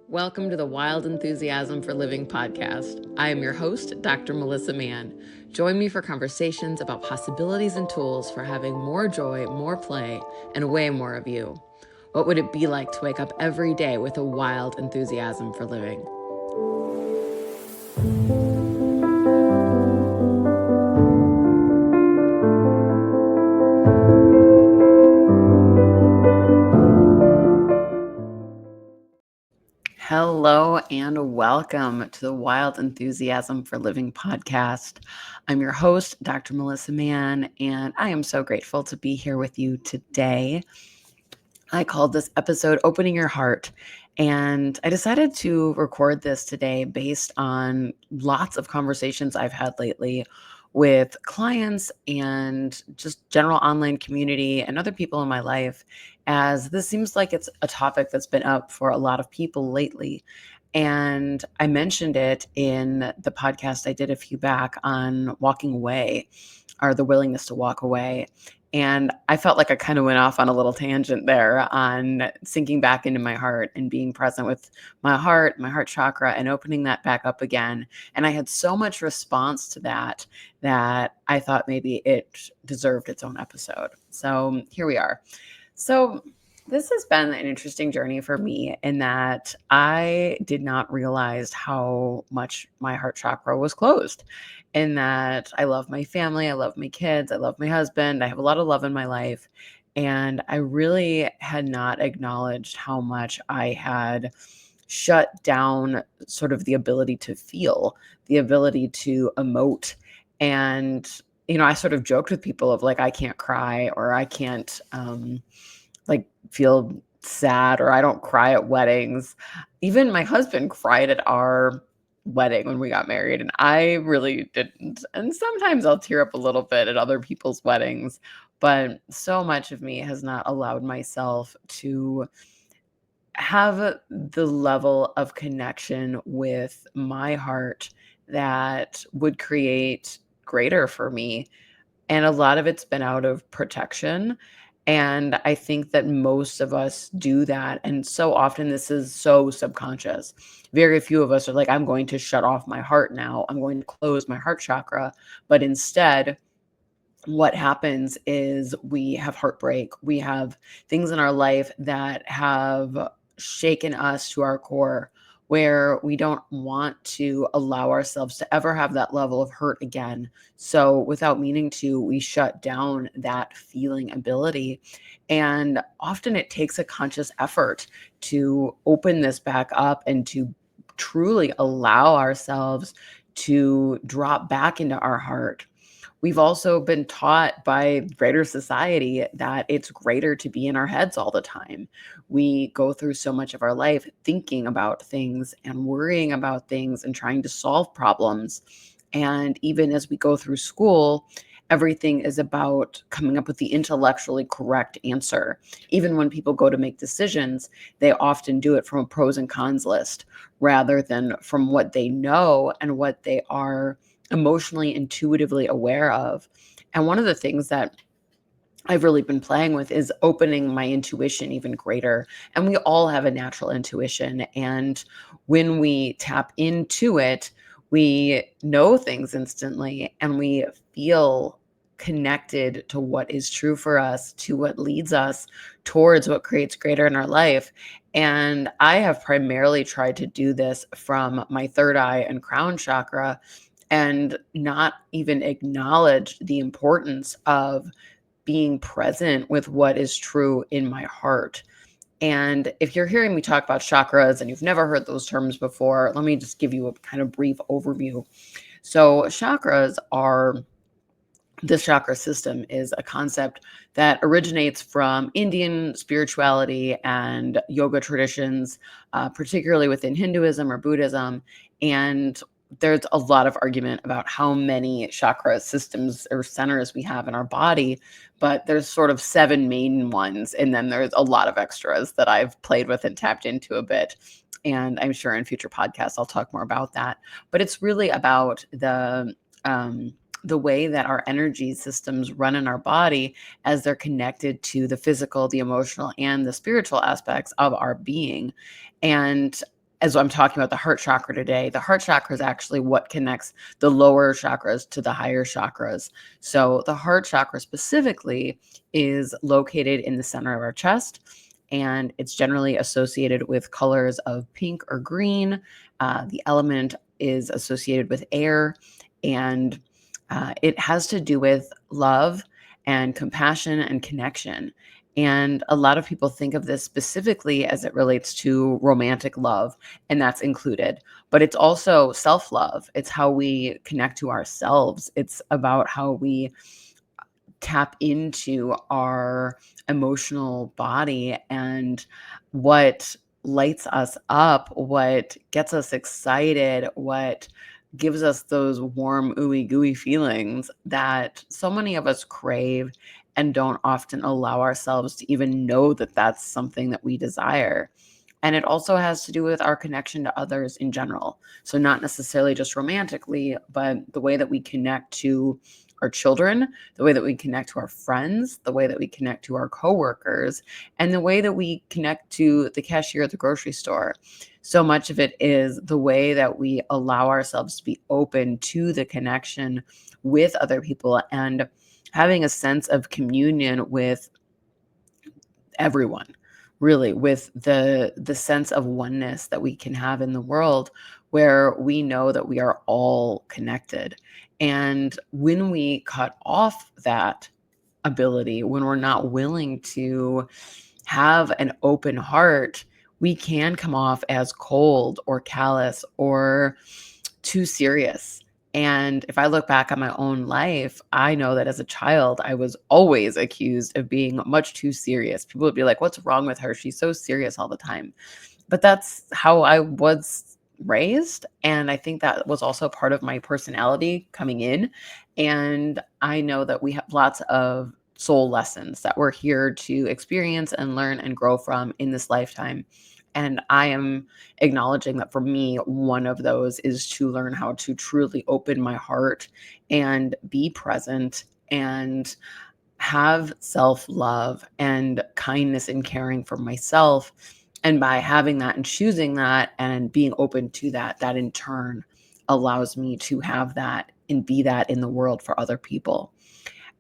Welcome to the Wild Enthusiasm for Living podcast. I am your host, Dr. Melissa Mann. Join me for conversations about possibilities and tools for having more joy, more play, and way more of you. What would it be like to wake up every day with a wild enthusiasm for living? Hello and welcome to the Wild Enthusiasm for Living podcast. I'm your host, Dr. Melissa Mann, and I am so grateful to be here with you today. I called this episode Opening Your Heart, and I decided to record this today based on lots of conversations I've had lately with clients and just general online community and other people in my life, as this seems like it's a topic that's been up for a lot of people lately. And I mentioned it in the podcast I did a few back on walking away, or the willingness to walk away. And I felt like I kind of went off on a little tangent there on sinking back into my heart and being present with my heart chakra, and opening that back up again. And I had so much response to that I thought maybe it deserved its own episode. So here we are. So this has been an interesting journey for me in that I did not realize how much my heart chakra was closed. In that I love my family, I love my kids, I love my husband, I have a lot of love in my life. And I really had not acknowledged how much I had shut down sort of the ability to feel, the ability to emote. And, I sort of joked with people of like, I can't cry, or I can't, like feel sad, or I don't cry at weddings. Even my husband cried at our wedding when we got married, and I really didn't. And sometimes I'll tear up a little bit at other people's weddings, but so much of me has not allowed myself to have the level of connection with my heart that would create greater for me. And a lot of it's been out of protection. And I think that most of us do that. And so often this is so subconscious. Very few of us are like, I'm going to shut off my heart now. I'm going to close my heart chakra. But instead, what happens is we have heartbreak. We have things in our life that have shaken us to our core, where we don't want to allow ourselves to ever have that level of hurt again. So without meaning to, we shut down that feeling ability. And often it takes a conscious effort to open this back up and to truly allow ourselves to drop back into our heart. We've also been taught by greater society that it's greater to be in our heads all the time. We go through so much of our life thinking about things and worrying about things and trying to solve problems. And even as we go through school, everything is about coming up with the intellectually correct answer. Even when people go to make decisions, they often do it from a pros and cons list rather than from what they know and what they are emotionally, intuitively aware of. And one of the things that I've really been playing with is opening my intuition even greater. And we all have a natural intuition. And when we tap into it, we know things instantly, and we feel connected to what is true for us, to what leads us towards what creates greater in our life. And I have primarily tried to do this from my third eye and crown chakra, and not even acknowledge the importance of being present with what is true in my heart. And if you're hearing me talk about chakras and you've never heard those terms before, let me just give you a kind of brief overview. So chakras are this chakra system is a concept that originates from Indian spirituality and yoga traditions, particularly within Hinduism or Buddhism. And there's a lot of argument about how many chakra systems or centers we have in our body, but there's sort of 7 main ones. And then there's a lot of extras that I've played with and tapped into a bit. And I'm sure in future podcasts, I'll talk more about that. But it's really about the way that our energy systems run in our body as they're connected to the physical, the emotional, and the spiritual aspects of our being. And as I'm talking about the heart chakra today, the heart chakra is actually what connects the lower chakras to the higher chakras. So the heart chakra specifically is located in the center of our chest, and it's generally associated with colors of pink or green. The element is associated with air, and it has to do with love and compassion and connection. And a lot of people think of this specifically as it relates to romantic love, and that's included. But it's also self love. It's how we connect to ourselves. It's about how we tap into our emotional body and what lights us up, what gets us excited, what gives us those warm, ooey gooey feelings that so many of us crave and don't often allow ourselves to even know that that's something that we desire. And it also has to do with our connection to others in general. So, not necessarily just romantically, but the way that we connect to our children, the way that we connect to our friends, the way that we connect to our coworkers, and the way that we connect to the cashier at the grocery store. So much of it is the way that we allow ourselves to be open to the connection with other people and having a sense of communion with everyone, really, with the sense of oneness that we can have in the world, where we know that we are all connected. And when we cut off that ability, when we're not willing to have an open heart, we can come off as cold or callous or too serious. And if I look back on my own life, I know that as a child, I was always accused of being much too serious. People would be like, "What's wrong with her? She's so serious all the time." But that's how I was raised, and I think that was also part of my personality coming in. And I know that we have lots of soul lessons that we're here to experience and learn and grow from in this lifetime. And I am acknowledging that for me, one of those is to learn how to truly open my heart and be present and have self love and kindness and caring for myself. And by having that and choosing that and being open to that, that in turn allows me to have that and be that in the world for other people.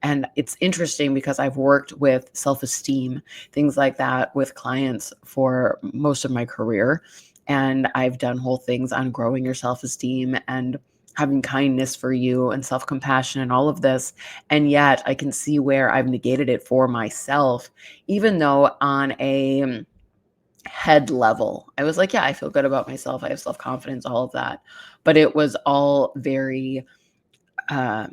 And it's interesting because I've worked with self esteem, things like that with clients for most of my career. And I've done whole things on growing your self esteem and having kindness for you and self compassion and all of this. And yet I can see where I've negated it for myself, even though on a head level, I was like, yeah, I feel good about myself. I have self confidence, all of that. But it was all very, uh,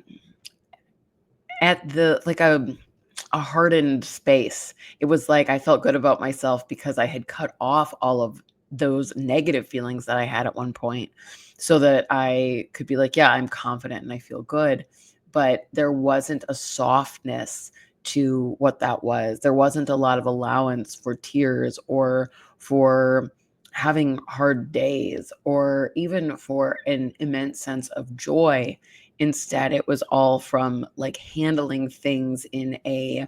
at the like a hardened space. It was like I felt good about myself because I had cut off all of those negative feelings that I had at one point so that I could be like, yeah, I'm confident and I feel good. But there wasn't a softness to what that was. There wasn't a lot of allowance for tears or for having hard days or even for an immense sense of joy. Instead, it was all from like handling things in a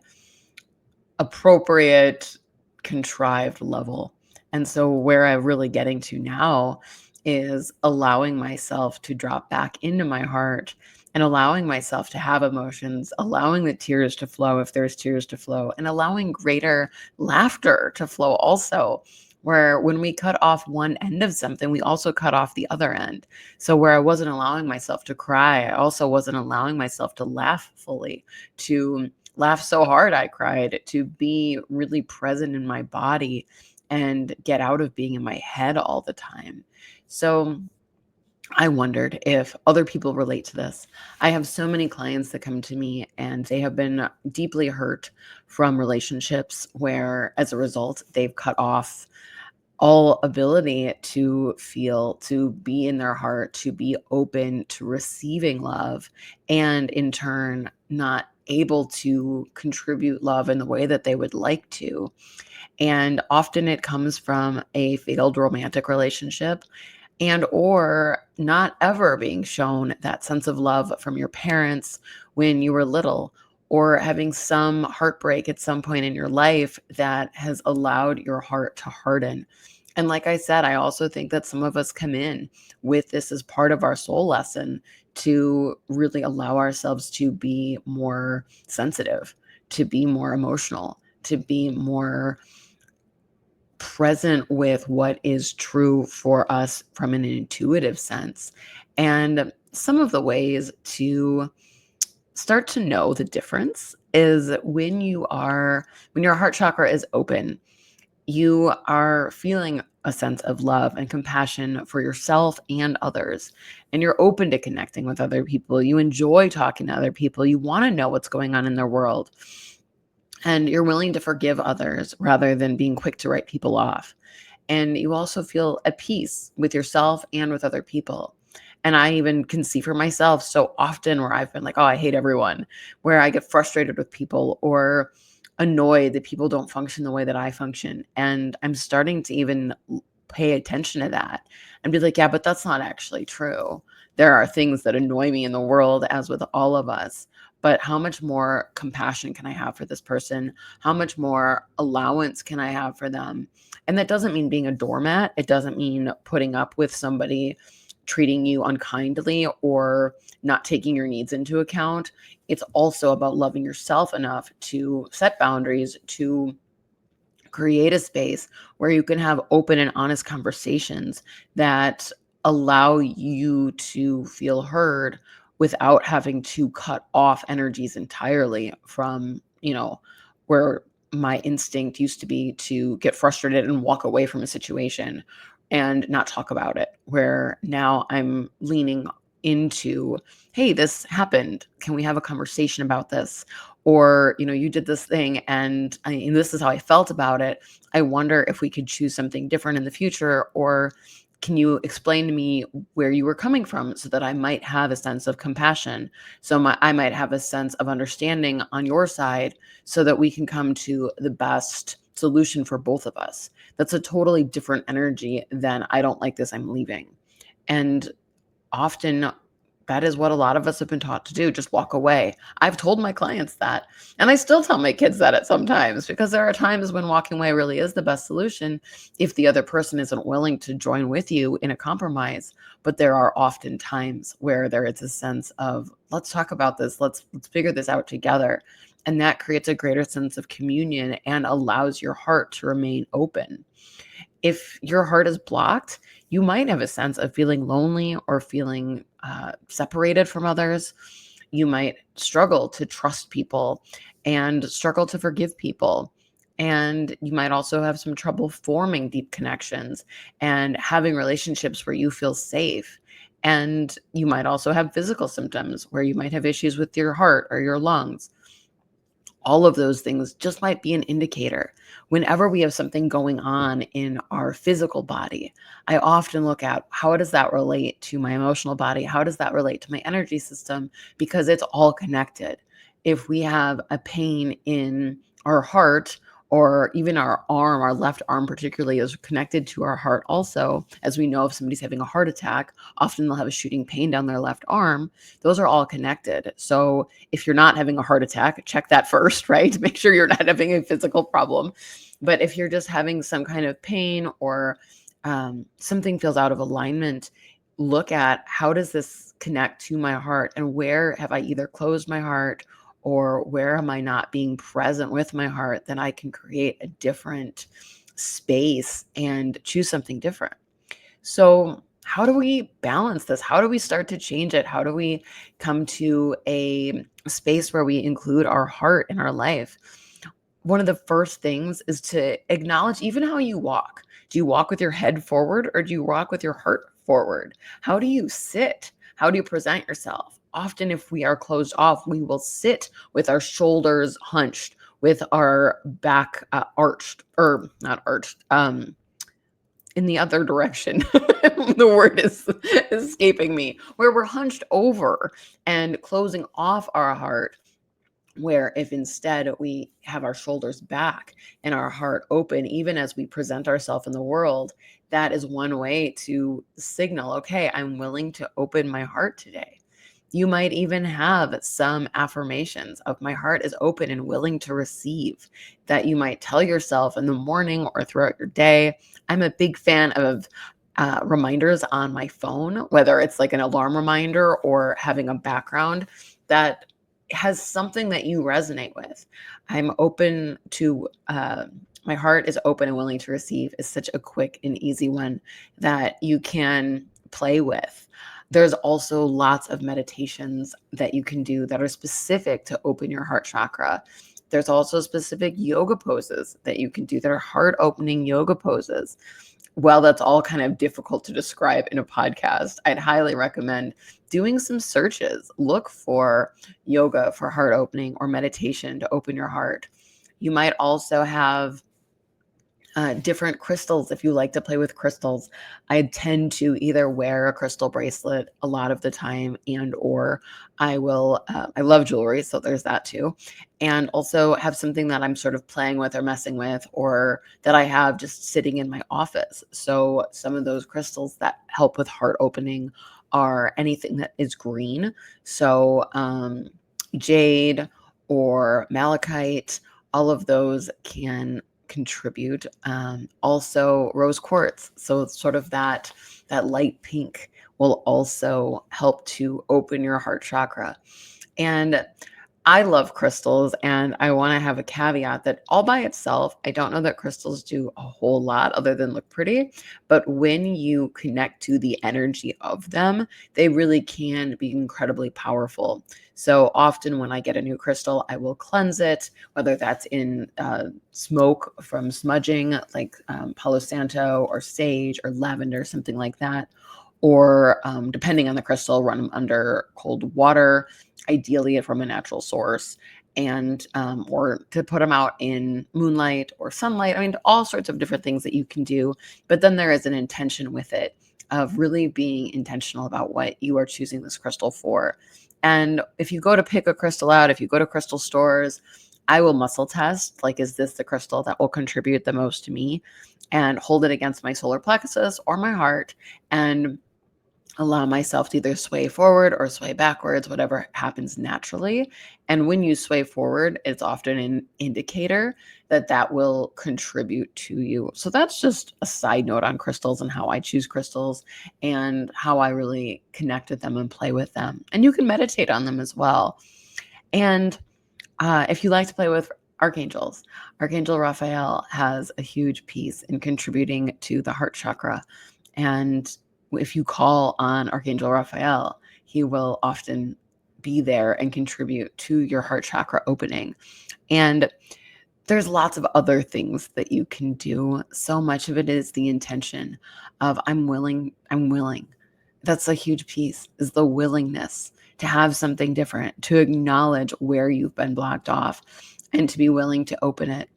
appropriate, contrived level. And so where I'm really getting to now is allowing myself to drop back into my heart and allowing myself to have emotions, allowing the tears to flow if there's tears to flow, and allowing greater laughter to flow also. Where when we cut off one end of something, we also cut off the other end. So where I wasn't allowing myself to cry, I also wasn't allowing myself to laugh fully, to laugh so hard I cried, to be really present in my body and get out of being in my head all the time. So I wondered if other people relate to this. I have so many clients that come to me and they have been deeply hurt from relationships where, as a result, they've cut off all ability to feel, to be in their heart, to be open to receiving love, and in turn, not able to contribute love in the way that they would like to. And often it comes from a failed romantic relationship. and or not ever being shown that sense of love from your parents when you were little, or having some heartbreak at some point in your life that has allowed your heart to harden. And like I said, I also think that some of us come in with this as part of our soul lesson to really allow ourselves to be more sensitive, to be more emotional, to be more present with what is true for us from an intuitive sense. And some of the ways to start to know the difference is when your heart chakra is open, you are feeling a sense of love and compassion for yourself and others. And you're open to connecting with other people. You enjoy talking to other people. You want to know what's going on in their world. And you're willing to forgive others rather than being quick to write people off. And you also feel at peace with yourself and with other people. And I even can see for myself so often where I've been like, oh, I hate everyone, where I get frustrated with people or annoyed that people don't function the way that I function. And I'm starting to even pay attention to that and be like, yeah, but that's not actually true. There are things that annoy me in the world, as with all of us. But how much more compassion can I have for this person? How much more allowance can I have for them? And that doesn't mean being a doormat. It doesn't mean putting up with somebody treating you unkindly or not taking your needs into account. It's also about loving yourself enough to set boundaries, to create a space where you can have open and honest conversations that allow you to feel heard without having to cut off energies entirely from, where my instinct used to be to get frustrated and walk away from a situation and not talk about it. Where now I'm leaning into, hey, this happened. Can we have a conversation about this? Or, you did this thing and this is how I felt about it. I wonder if we could choose something different in the future, or can you explain to me where you were coming from so that I might have a sense of compassion? I might have a sense of understanding on your side so that we can come to the best solution for both of us. That's a totally different energy than I don't like this, I'm leaving. And often that is what a lot of us have been taught to do, just walk away. I've told my clients that, and I still tell my kids that at sometimes, because there are times when walking away really is the best solution if the other person isn't willing to join with you in a compromise. But there are often times where there is a sense of, let's talk about this, let's figure this out together. And that creates a greater sense of communion and allows your heart to remain open. If your heart is blocked, you might have a sense of feeling lonely or feeling separated from others. You might struggle to trust people and struggle to forgive people. And you might also have some trouble forming deep connections and having relationships where you feel safe. And you might also have physical symptoms where you might have issues with your heart or your lungs. All of those things just might be an indicator. Whenever we have something going on in our physical body, I often look at, how does that relate to my emotional body? How does that relate to my energy system? Because it's all connected. If we have a pain in our heart, or even our arm, our left arm particularly is connected to our heart also. As we know, if somebody's having a heart attack, often they'll have a shooting pain down their left arm. Those are all connected. So if you're not having a heart attack, check that first, right? Make sure you're not having a physical problem. But if you're just having some kind of pain, or something feels out of alignment, look at, how does this connect to my heart, and where have I either closed my heart, or where am I not being present with my heart? Then I can create a different space and choose something different. So, how do we balance this? How do we start to change it? How do we come to a space where we include our heart in our life? One of the first things is to acknowledge even how you walk. Do you walk with your head forward, or do you walk with your heart forward? How do you sit? How do you present yourself? Often, if we are closed off, we will sit with our shoulders hunched, with our back arched, or not arched, in the other direction. The word is escaping me, where we're hunched over and closing off our heart, Where if instead we have our shoulders back and our heart open, even as we present ourselves in the world, that is one way to signal, okay, I'm willing to open my heart today. You might even have some affirmations of my heart is open and willing to receive that you might tell yourself in the morning or throughout your day. I'm a big fan of reminders on my phone, whether it's like an alarm reminder or having a background that has something that you resonate with. I'm open to, my heart is open and willing to receive is such a quick and easy one that you can play with. There's also lots of meditations that you can do that are specific to open your heart chakra. There's also specific yoga poses that you can do that are heart opening yoga poses. Well, that's all kind of difficult to describe in a podcast. I'd highly recommend doing some searches. Look for yoga for heart opening or meditation to open your heart. You might also have different crystals if you like to play with crystals. I tend to either wear a crystal bracelet a lot of the time, and or I love jewelry, so there's that too, and also have something that I'm sort of playing with or messing with, or that I have just sitting in my office. So some of those crystals that help with heart opening are anything that is green. So jade or malachite, all of those can contribute. Also rose quartz. So it's sort of that light pink will also help to open your heart chakra. And I love crystals, and I want to have a caveat that all by itself, I don't know that crystals do a whole lot other than look pretty. But when you connect to the energy of them, they really can be incredibly powerful. So often when I get a new crystal, I will cleanse it, whether that's in smoke from smudging, like Palo Santo or sage or lavender, something like that. Or depending on the crystal, run them under cold water, ideally from a natural source, and or to put them out in moonlight or sunlight. I mean, all sorts of different things that you can do. But then there is an intention with it of really being intentional about what you are choosing this crystal for. And if you go to pick a crystal out, if you go to crystal stores, I will muscle test, like, is this the crystal that will contribute the most to me? And hold it against my solar plexus or my heart and allow myself to either sway forward or sway backwards, whatever happens naturally. And when you sway forward, it's often an indicator that that will contribute to you. So that's just a side note on crystals and how I choose crystals and how I really connect with them and play with them. And you can meditate on them as well. And if you like to play with archangels, Archangel Raphael has a huge piece in contributing to the heart chakra. And if you call on Archangel Raphael, he will often be there and contribute to your heart chakra opening. And there's lots of other things that you can do. So much of it is the intention of I'm willing, I'm willing. That's a huge piece, is the willingness to have something different, to acknowledge where you've been blocked off and to be willing to open it.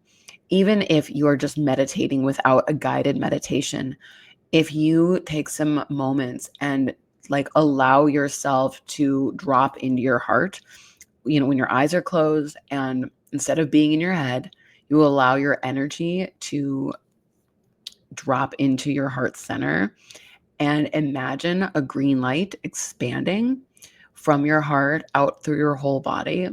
Even if you are just meditating without a guided meditation, if you take some moments and like allow yourself to drop into your heart, when your eyes are closed, and instead of being in your head, you will allow your energy to drop into your heart center and imagine a green light expanding from your heart out through your whole body.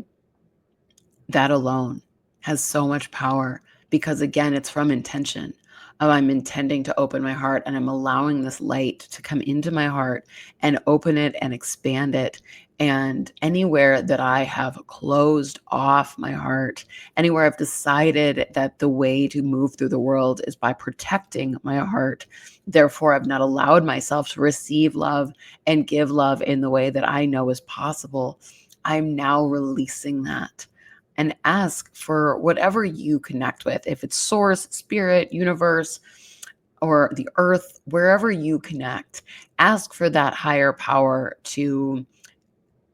That alone has so much power because, again, it's from intention. Of I'm intending to open my heart and I'm allowing this light to come into my heart and open it and expand it. And anywhere that I have closed off my heart, anywhere I've decided that the way to move through the world is by protecting my heart, therefore I've not allowed myself to receive love and give love in the way that I know is possible, I'm now releasing that and ask for whatever you connect with. If it's source, spirit, universe, or the earth, wherever you connect, ask for that higher power to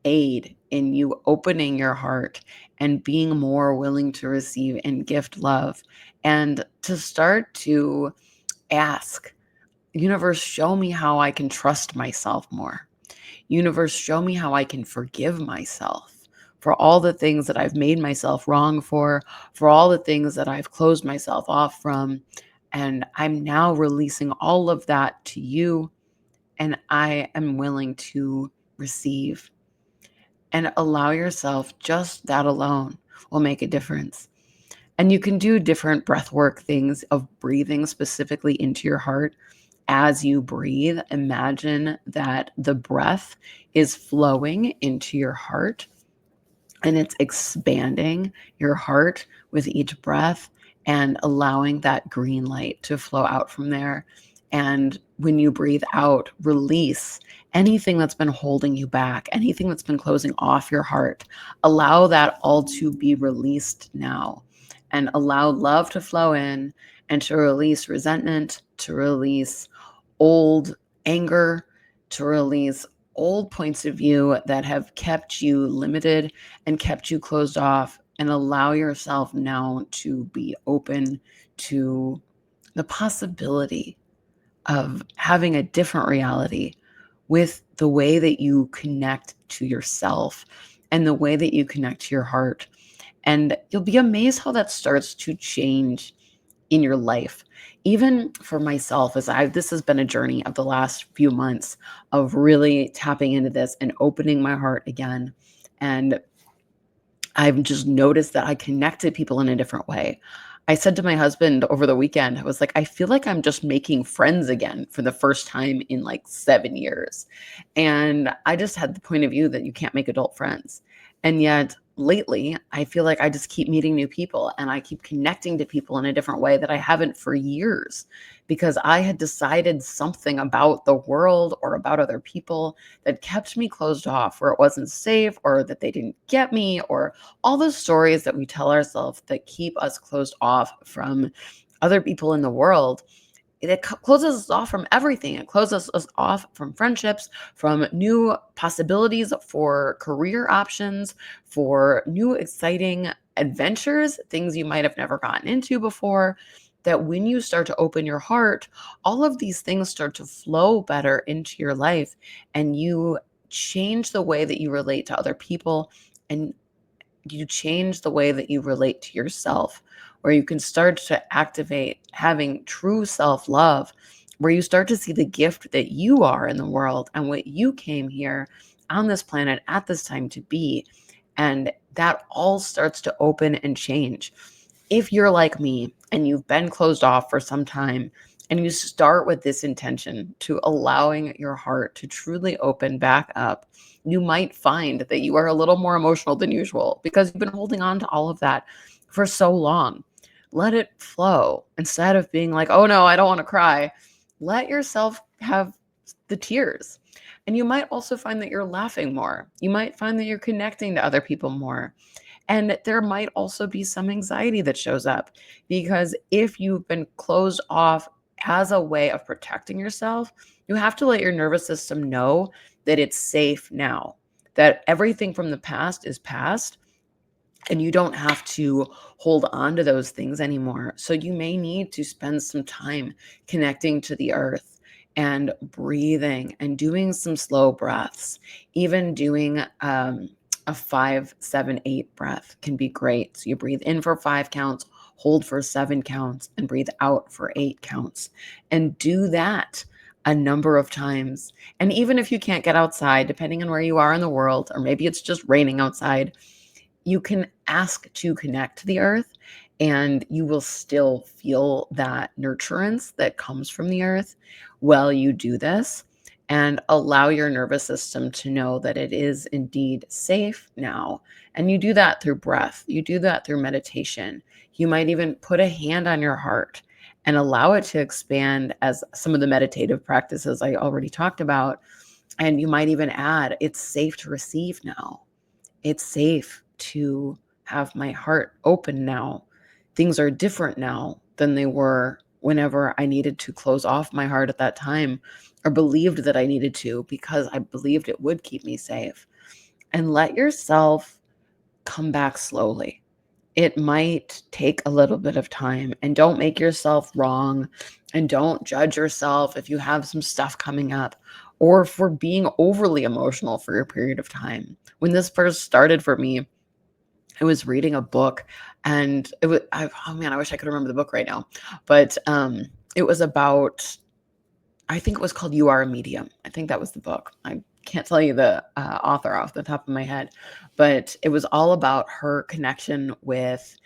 aid in you opening your heart and being more willing to receive and gift love, and to start to ask, universe, show me how I can trust myself more. Universe, show me how I can forgive myself for all the things that I've made myself wrong for all the things that I've closed myself off from. And I'm now releasing all of that to you. And I am willing to receive and allow yourself. Just that alone will make a difference. And you can do different breath work things of breathing specifically into your heart. As you breathe, imagine that the breath is flowing into your heart and it's expanding your heart with each breath and allowing that green light to flow out from there. And when you breathe out, release anything that's been holding you back, anything that's been closing off your heart. Allow that all to be released now and allow love to flow in and to release resentment, to release old anger, to release old points of view that have kept you limited and kept you closed off, and allow yourself now to be open to the possibility of having a different reality with the way that you connect to yourself and the way that you connect to your heart. And you'll be amazed how that starts to change in your life. Even for myself, this has been a journey of the last few months of really tapping into this and opening my heart again. And I've just noticed that I connect to people in a different way. I said to my husband over the weekend, I was like, I feel like I'm just making friends again for the first time in like 7 years. And I just had the point of view that you can't make adult friends. And yet lately, I feel like I just keep meeting new people and I keep connecting to people in a different way that I haven't for years because I had decided something about the world or about other people that kept me closed off, where it wasn't safe or that they didn't get me, or all those stories that we tell ourselves that keep us closed off from other people in the world. It closes us off from everything. It closes us off from friendships, from new possibilities for career options, for new exciting adventures, things you might have never gotten into before. That when you start to open your heart, all of these things start to flow better into your life, and you change the way that you relate to other people, and you change the way that you relate to yourself, where you can start to activate having true self-love, where you start to see the gift that you are in the world and what you came here on this planet at this time to be. And that all starts to open and change. If you're like me and you've been closed off for some time, and you start with this intention to allowing your heart to truly open back up, you might find that you are a little more emotional than usual because you've been holding on to all of that for so long. Let it flow instead of being like, oh no, I don't want to cry. Let yourself have the tears. And you might also find that you're laughing more. You might find that you're connecting to other people more. And there might also be some anxiety that shows up because if you've been closed off as a way of protecting yourself, you have to let your nervous system know that it's safe now, that everything from the past is past and you don't have to hold on to those things anymore. So you may need to spend some time connecting to the earth and breathing and doing some slow breaths. Even doing a 5-7-8 breath can be great. So you breathe in for 5 counts, hold for 7 counts, and breathe out for 8 counts. And do that a number of times. And even if you can't get outside, depending on where you are in the world, or maybe it's just raining outside, you can ask to connect to the earth and you will still feel that nurturance that comes from the earth while you do this, and allow your nervous system to know that it is indeed safe now. And you do that through breath, you do that through meditation. You might even put a hand on your heart and allow it to expand, as some of the meditative practices I already talked about. And you might even add, it's safe to receive now. It's safe to have my heart open now. Things are different now than they were whenever I needed to close off my heart at that time, or believed that I needed to because I believed it would keep me safe. And let yourself come back slowly. It might take a little bit of time, and don't make yourself wrong and don't judge yourself if you have some stuff coming up. or for being overly emotional for a period of time. When this first started for me, I was reading a book and oh man, I wish I could remember the book right now. But it was about, I think it was called You Are a Medium. I think that was the book. I can't tell you the author off the top of my head, but it was all about her connection with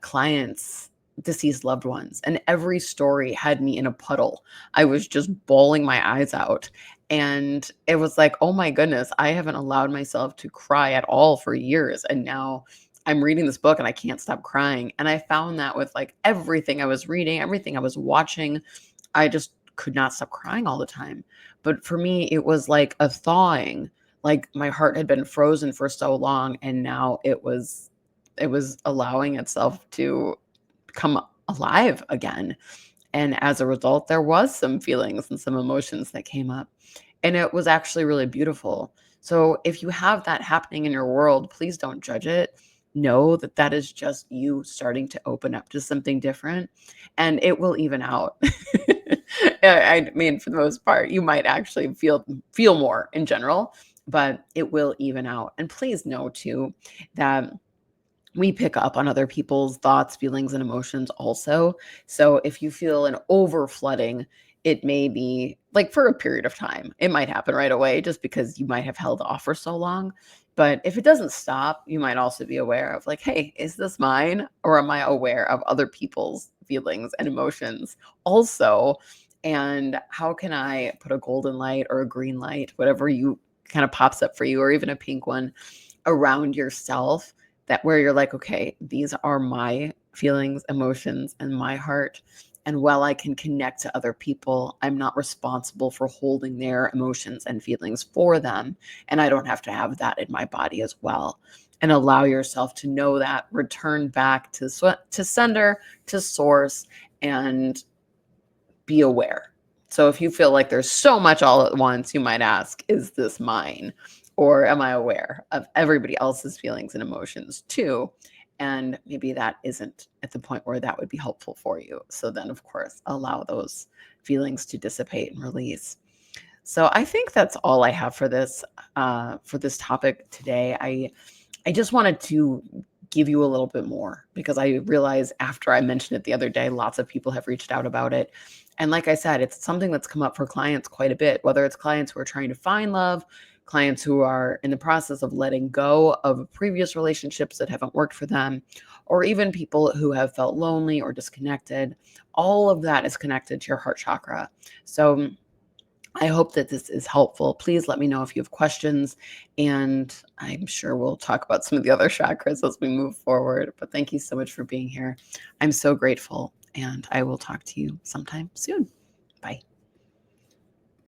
clients, deceased loved ones. And every story had me in a puddle. I was just bawling my eyes out. And it was like, oh my goodness, I haven't allowed myself to cry at all for years. And now I'm reading this book and I can't stop crying. And I found that with like everything I was reading, everything I was watching, I just could not stop crying all the time. But for me, it was like a thawing, like my heart had been frozen for so long and now it was allowing itself to come alive again. And as a result, there was some feelings and some emotions that came up. And it was actually really beautiful. So if you have that happening in your world, please don't judge it. Know that that is just you starting to open up to something different and it will even out. I mean, for the most part, you might actually feel more in general, but it will even out. And please know too that we pick up on other people's thoughts, feelings, and emotions also. So if you feel an over flooding, it may be like for a period of time. It might happen right away just because you might have held off for so long. But if it doesn't stop, you might also be aware of like, hey, is this mine? Or am I aware of other people's feelings and emotions also? And how can I put a golden light or a green light, whatever you kind of pops up for you, or even a pink one around yourself that where you're like, okay, these are my feelings, emotions, and my heart. And while I can connect to other people, I'm not responsible for holding their emotions and feelings for them. And I don't have to have that in my body as well. And allow yourself to know that, return back to sender, to source, and be aware. So if you feel like there's so much all at once, you might ask, is this mine? Or am I aware of everybody else's feelings and emotions too? And maybe that isn't at the point where that would be helpful for you. So then, of course, allow those feelings to dissipate and release. So I think that's all I have for this topic today. I just wanted to give you a little bit more because I realized after I mentioned it the other day, lots of people have reached out about it. And like I said, it's something that's come up for clients quite a bit, whether it's clients who are trying to find love, clients who are in the process of letting go of previous relationships that haven't worked for them, or even people who have felt lonely or disconnected. All of that is connected to your heart chakra. So I hope that this is helpful. Please let me know if you have questions, and I'm sure we'll talk about some of the other chakras as we move forward. But thank you so much for being here. I'm so grateful, and I will talk to you sometime soon. Bye.